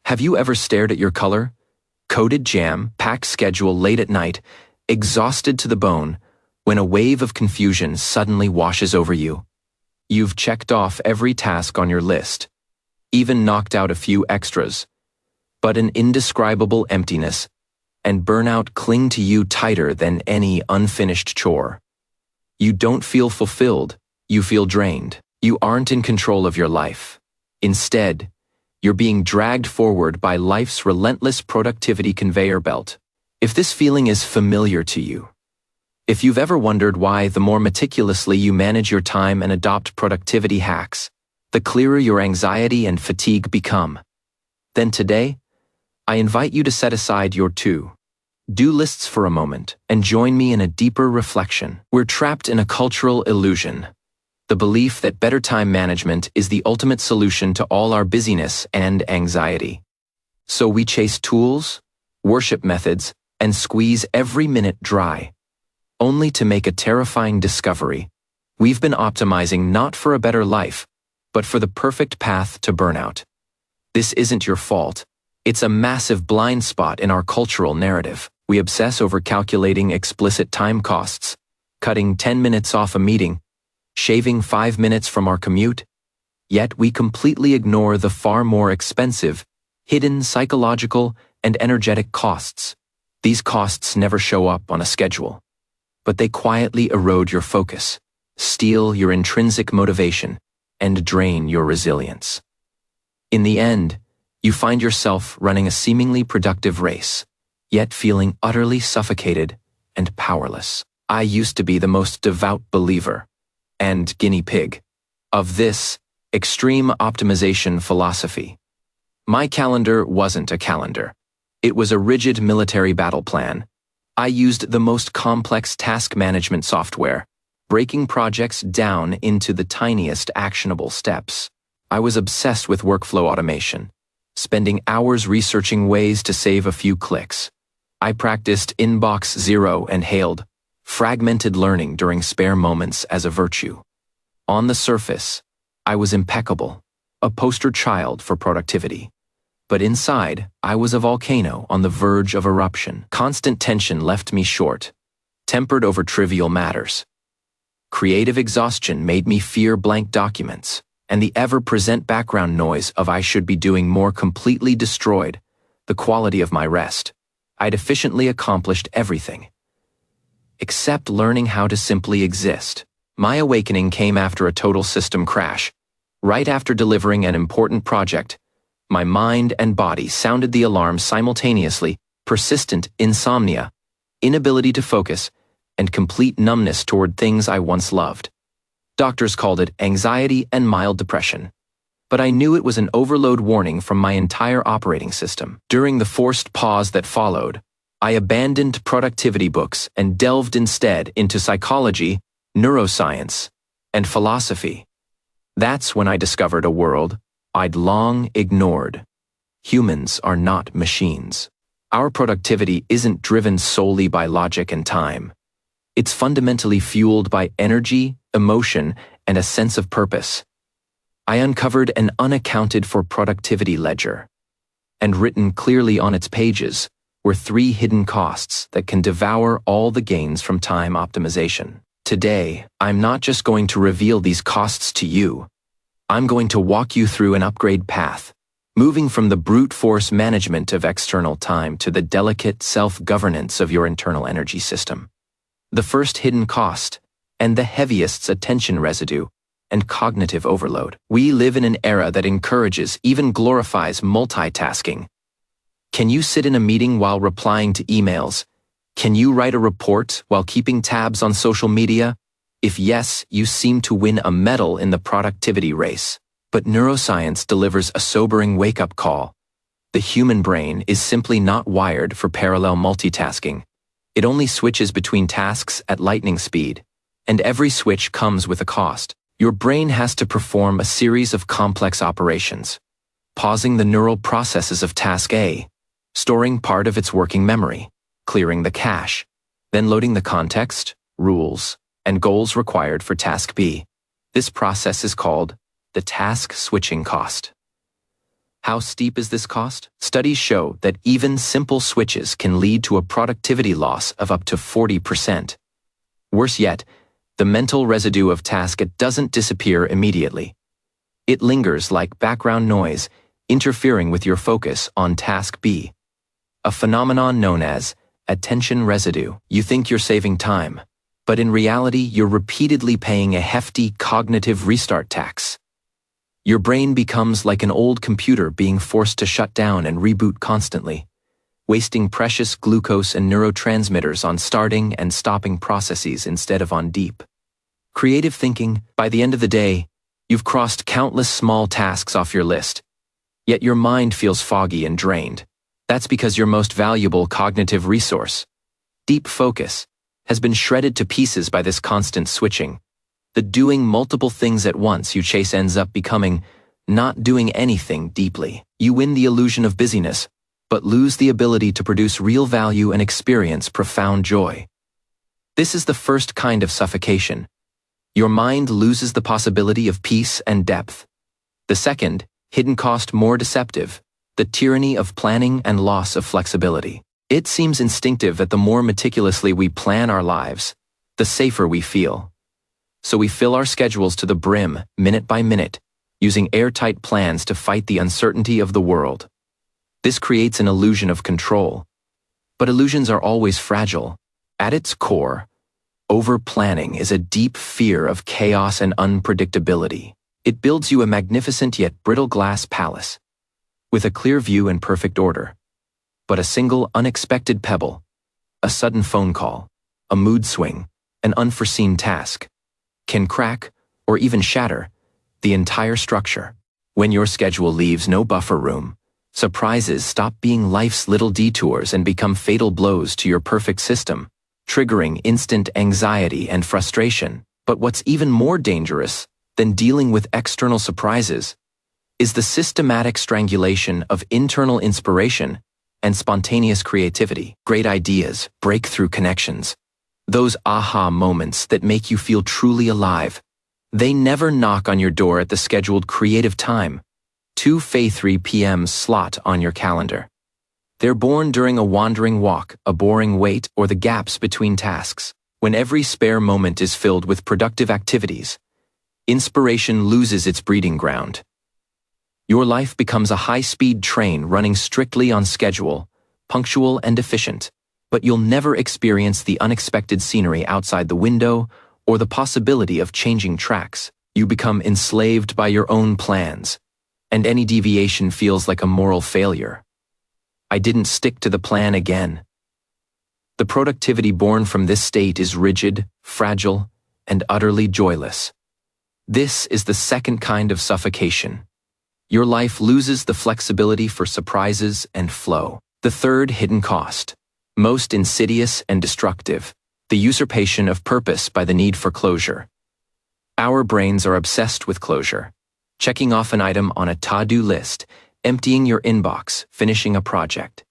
Have you ever stared at your color-coded jam-packed schedule late at night, exhausted to the bone, when a wave of confusion suddenly washes over you? You've checked off every task on your list, even knocked out a few extras, but an indescribable emptiness and burnout cling to you tighter than any unfinished chore. You don't feel fulfilled, you feel drained. You aren't in control of your life. Instead, you're being dragged forward by life's relentless productivity conveyor belt. If this feeling is familiar to you, if you've ever wondered why the more meticulously you manage your time and adopt productivity hacks, the clearer your anxiety and fatigue become, then today, I invite you to set aside your to-do lists for a moment and join me in a deeper reflection. We're trapped in a cultural illusion, the belief that better time management is the ultimate solution to all our busyness and anxiety. So we chase tools, worship methods, and squeeze every minute dry, only to make a terrifying discovery. We've been optimizing not for a better life, but for the perfect path to burnout. This isn't your fault. It's a massive blind spot in our cultural narrative. We obsess over calculating explicit time costs, cutting 10 minutes off a meeting, shaving 5 minutes from our commute, yet we completely ignore the far more expensive, hidden psychological and energetic costs. These costs never show up on a schedule, but they quietly erode your focus, steal your intrinsic motivation, and drain your resilience. In the end, you find yourself running a seemingly productive race, yet feeling utterly suffocated and powerless. I used to be the most devout believer and guinea pig of this extreme optimization philosophy. My calendar wasn't a calendar. It was a rigid military battle plan. I used the most complex task management software, breaking projects down into the tiniest actionable steps. I was obsessed with workflow automation, spending hours researching ways to save a few clicks. I practiced inbox zero and hailed fragmented learning during spare moments as a virtue. On the surface, I was impeccable, a poster child for productivity. But inside, I was a volcano on the verge of eruption. Constant tension left me short, tempered over trivial matters. Creative exhaustion made me fear blank documents, and the ever-present background noise of I should be doing more completely destroyed the quality of my rest. I'd efficiently accomplished everything, except learning how to simply exist. My awakening came after a total system crash. Right after delivering an important project, my mind and body sounded the alarm simultaneously: persistent insomnia, inability to focus, and complete numbness toward things I once loved. Doctors called it anxiety and mild depression, but I knew it was an overload warning from my entire operating system. During the forced pause that followed, I abandoned productivity books and delved instead into psychology, neuroscience, and philosophy. That's when I discovered a world I'd long ignored. Humans are not machines. Our productivity isn't driven solely by logic and time. It's fundamentally fueled by energy, emotion, and a sense of purpose. I uncovered an unaccounted-for productivity ledger, and written clearly on its pages were 3 hidden costs that can devour all the gains from time optimization. Today, I'm not just going to reveal these costs to you. I'm going to walk you through an upgrade path, moving from the brute force management of external time to the delicate self-governance of your internal energy system. The first hidden cost, and the heaviest's attention residue, and cognitive overload. We live in an era that encourages, even glorifies, multitasking. Can you sit in a meeting while replying to emails? Can you write a report while keeping tabs on social media? If yes, you seem to win a medal in the productivity race. But neuroscience delivers a sobering wake-up call. The human brain is simply not wired for parallel multitasking. It only switches between tasks at lightning speed, and every switch comes with a cost. Your brain has to perform a series of complex operations, pausing the neural processes of task A, storing part of its working memory, clearing the cache, then loading the context, rules, and goals required for task B. This process is called the task switching cost. How steep is this cost? Studies show that even simple switches can lead to a productivity loss of up to 40%. Worse yet, the mental residue of task doesn't disappear immediately. It lingers like background noise, interfering with your focus on task B, a phenomenon known as attention residue. You think you're saving time, but in reality, you're repeatedly paying a hefty cognitive restart tax. Your brain becomes like an old computer being forced to shut down and reboot constantly, wasting precious glucose and neurotransmitters on starting and stopping processes instead of on deep, creative thinking. By the end of the day, you've crossed countless small tasks off your list, yet your mind feels foggy and drained. That's because your most valuable cognitive resource, deep focus, has been shredded to pieces by this constant switching. The doing multiple things at once you chase ends up becoming not doing anything deeply. You win the illusion of busyness, but lose the ability to produce real value and experience profound joy. This is the first kind of suffocation. Your mind loses the possibility of peace and depth. The second, hidden cost, more deceptive, the tyranny of planning and loss of flexibility. It seems instinctive that the more meticulously we plan our lives, the safer we feel. So we fill our schedules to the brim, minute by minute, using airtight plans to fight the uncertainty of the world. This creates an illusion of control. But illusions are always fragile. At its core, over-planning is a deep fear of chaos and unpredictability. It builds you a magnificent yet brittle glass palace, with a clear view and perfect order. But a single unexpected pebble, a sudden phone call, a mood swing, an unforeseen task, can crack, or even shatter, the entire structure. When your schedule leaves no buffer room, surprises stop being life's little detours and become fatal blows to your perfect system, triggering instant anxiety and frustration. But what's even more dangerous than dealing with external surprises is the systematic strangulation of internal inspiration and spontaneous creativity. Great ideas, breakthrough connections, those aha moments that make you feel truly alive. They never knock on your door at the scheduled creative time, 2:03 p.m. slot on your calendar. They're born during a wandering walk, a boring wait, or the gaps between tasks. When every spare moment is filled with productive activities, inspiration loses its breeding ground. Your life becomes a high-speed train running strictly on schedule, punctual and efficient. But you'll never experience the unexpected scenery outside the window or the possibility of changing tracks. You become enslaved by your own plans, and any deviation feels like a moral failure. I didn't stick to the plan again. The productivity born from this state is rigid, fragile, and utterly joyless. This is the second kind of suffocation. Your life loses the flexibility for surprises and flow. The third, hidden cost, most insidious and destructive, the usurpation of purpose by the need for closure. Our brains are obsessed with closure, checking off an item on a to-do list, emptying your inbox, finishing a project.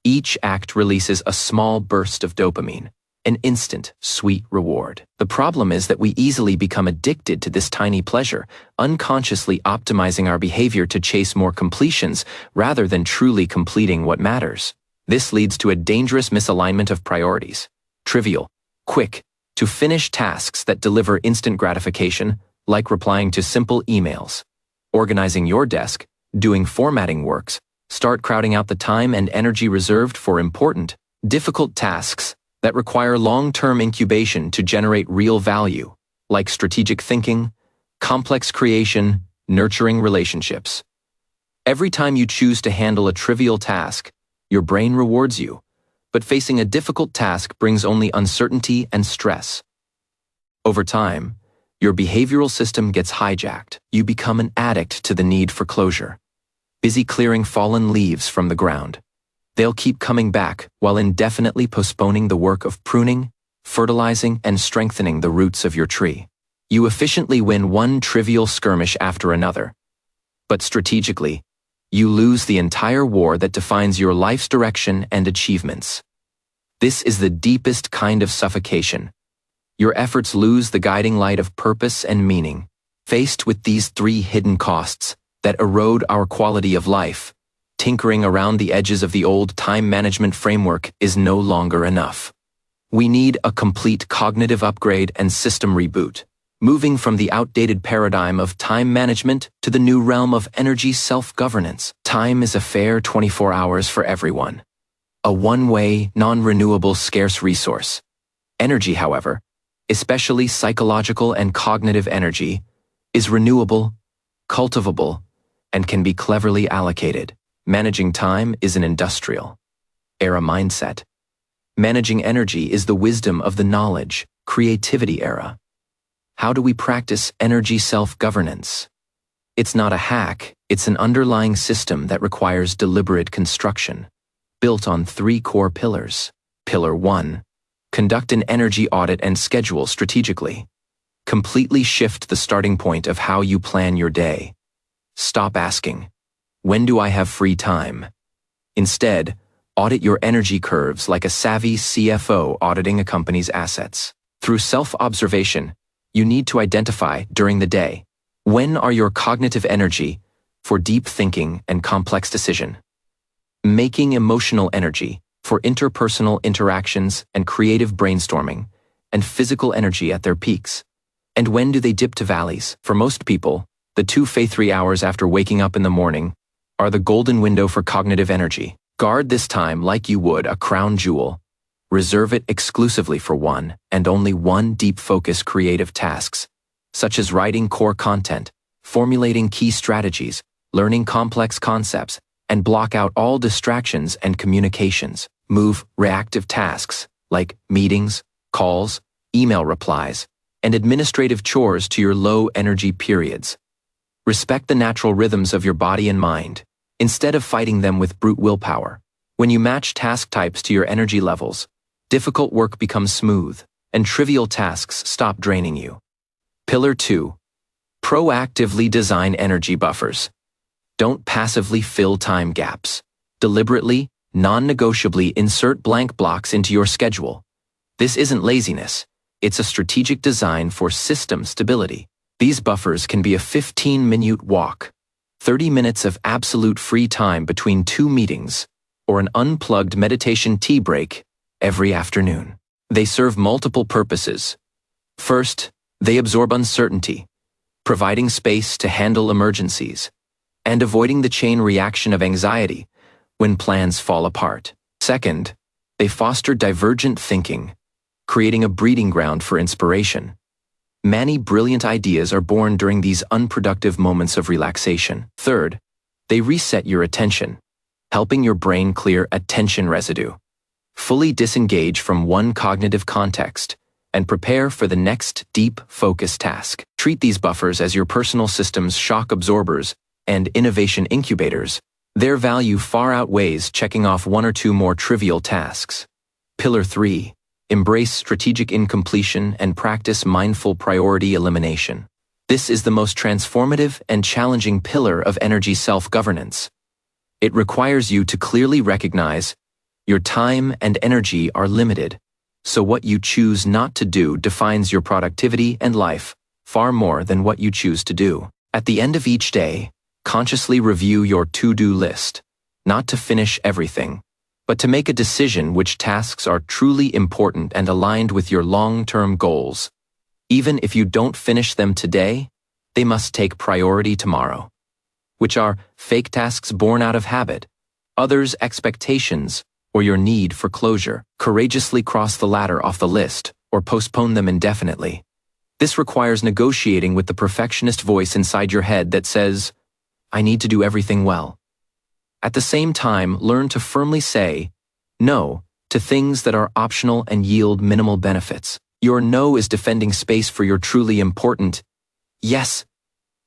Each act releases a small burst of dopamine, an instant, sweet reward. The problem is that we easily become addicted to this tiny pleasure, unconsciously optimizing our behavior to chase more completions rather than truly completing what matters. This leads to a dangerous misalignment of priorities. Trivial, quick, to finish tasks that deliver instant gratification, like replying to simple emails, organizing your desk, doing formatting works, start crowding out the time and energy reserved for important, difficult tasks that require long-term incubation to generate real value, like strategic thinking, complex creation, nurturing relationships. Every time you choose to handle a trivial task, your brain rewards you, but facing a difficult task brings only uncertainty and stress. Over time, your behavioral system gets hijacked. You become an addict to the need for closure, busy clearing fallen leaves from the ground. They'll keep coming back while indefinitely postponing the work of pruning, fertilizing, and strengthening the roots of your tree. You efficiently win one trivial skirmish after another, but strategically, you lose the entire war that defines your life's direction and achievements. This is the deepest kind of suffocation. Your efforts lose the guiding light of purpose and meaning. Faced with these three hidden costs, that erode our quality of life. Tinkering around the edges of the old time management framework is no longer enough. We need a complete cognitive upgrade and system reboot, moving from the outdated paradigm of time management to the new realm of energy self-governance. Time is a fair 24 hours for everyone. A one-way, non-renewable scarce resource. Energy, however, especially psychological and cognitive energy, is renewable, cultivable, and can be cleverly allocated. Managing time is an industrial era mindset. Managing energy is the wisdom of the knowledge, creativity era. How do we practice energy self-governance? It's not a hack, it's an underlying system that requires deliberate construction, built on 3 core pillars. Pillar 1. Conduct an energy audit and schedule strategically. Completely shift the starting point of how you plan your day. Stop asking, "When do I have free time?" Instead, audit your energy curves like a savvy CFO auditing a company's assets. Through self-observation, you need to identify during the day, when are your cognitive energy for deep thinking and complex decision, making emotional energy for interpersonal interactions and creative brainstorming, and physical energy at their peaks. And when do they dip to valleys? For most people, the 2-3 hours after waking up in the morning are the golden window for cognitive energy. Guard this time like you would a crown jewel. Reserve it exclusively for one and only one deep focus creative tasks, such as writing core content, formulating key strategies, learning complex concepts, and block out all distractions and communications. Move reactive tasks like meetings, calls, email replies, and administrative chores to your low-energy periods. Respect the natural rhythms of your body and mind, instead of fighting them with brute willpower. When you match task types to your energy levels, difficult work becomes smooth, and trivial tasks stop draining you. Pillar 2. Proactively design energy buffers. Don't passively fill time gaps. Deliberately, non-negotiably insert blank blocks into your schedule. This isn't laziness. It's a strategic design for system stability. These buffers can be a 15-minute walk, 30 minutes of absolute free time between 2 meetings, or an unplugged meditation tea break every afternoon. They serve multiple purposes. First, they absorb uncertainty, providing space to handle emergencies, and avoiding the chain reaction of anxiety when plans fall apart. Second, they foster divergent thinking, creating a breeding ground for inspiration. Many brilliant ideas are born during these unproductive moments of relaxation. Third, they reset your attention, helping your brain clear attention residue. Fully disengage from one cognitive context and prepare for the next deep focus task. Treat these buffers as your personal system's shock absorbers and innovation incubators. Their value far outweighs checking off 1 or 2 more trivial tasks. Pillar 3. Embrace strategic incompletion and practice mindful priority elimination. This is the most transformative and challenging pillar of energy self-governance. It requires you to clearly recognize your time and energy are limited, so what you choose not to do defines your productivity and life far more than what you choose to do. At the end of each day, consciously review your to-do list, not to finish everything, but to make a decision which tasks are truly important and aligned with your long-term goals. Even if you don't finish them today, they must take priority tomorrow. Which are fake tasks born out of habit, others' expectations, or your need for closure. Courageously cross the latter off the list, or postpone them indefinitely. This requires negotiating with the perfectionist voice inside your head that says, "I need to do everything well." At the same time, learn to firmly say no to things that are optional and yield minimal benefits. Your no is defending space for your truly important yes.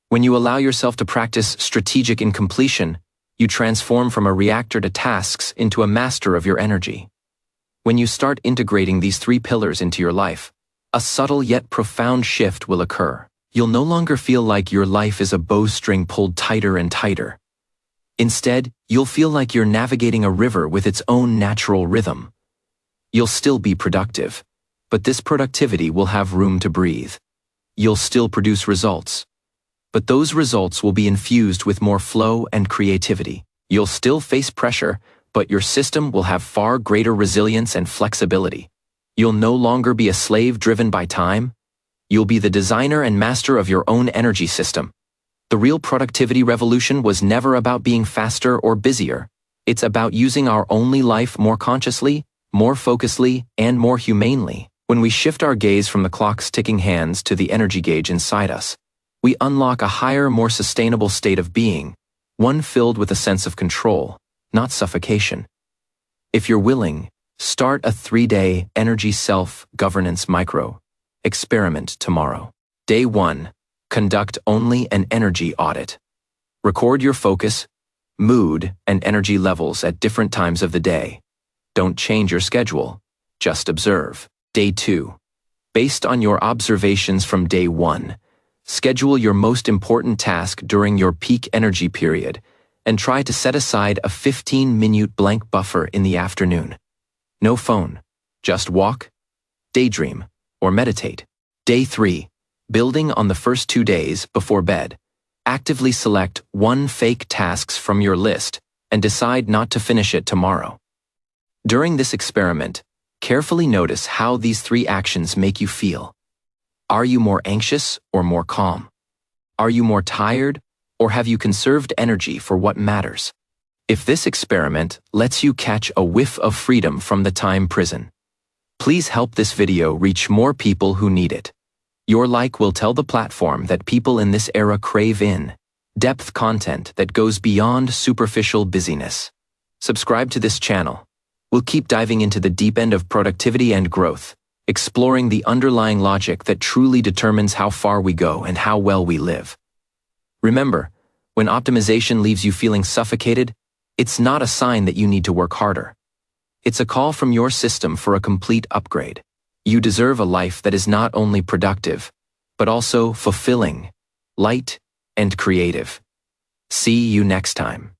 When you allow yourself to practice strategic incompletion, you transform from a reactor to tasks into a master of your energy. When you start integrating these 3 pillars into your life, a subtle yet profound shift will occur. You'll no longer feel like your life is a bowstring pulled tighter and tighter. Instead, you'll feel like you're navigating a river with its own natural rhythm. You'll still be productive, but this productivity will have room to breathe. You'll still produce results, but those results will be infused with more flow and creativity. You'll still face pressure, but your system will have far greater resilience and flexibility. You'll no longer be a slave driven by time. You'll be the designer and master of your own energy system. The real productivity revolution was never about being faster or busier. It's about using our only life more consciously, more focusedly, and more humanely. When we shift our gaze from the clock's ticking hands to the energy gauge inside us, we unlock a higher, more sustainable state of being, one filled with a sense of control, not suffocation. If you're willing, start a 3-day energy self-governance micro experiment tomorrow. Day 1. Conduct only an energy audit. Record your focus, mood, and energy levels at different times of the day. Don't change your schedule, just observe. Day 2. Based on your observations from day 1, schedule your most important task during your peak energy period and try to set aside a 15-minute blank buffer in the afternoon. No phone, just walk, daydream, or meditate. Day 3. Building on the first 2 days before bed, actively select one fake task from your list and decide not to finish it tomorrow. During this experiment, carefully notice how these 3 actions make you feel. Are you more anxious or more calm? Are you more tired, or have you conserved energy for what matters? If this experiment lets you catch a whiff of freedom from the time prison, please help this video reach more people who need it. Your like will tell the platform that people in this era crave in-depth content that goes beyond superficial busyness. Subscribe to this channel. We'll keep diving into the deep end of productivity and growth, exploring the underlying logic that truly determines how far we go and how well we live. Remember, when optimization leaves you feeling suffocated, it's not a sign that you need to work harder. It's a call from your system for a complete upgrade. You deserve a life that is not only productive, but also fulfilling, light, and creative. See you next time.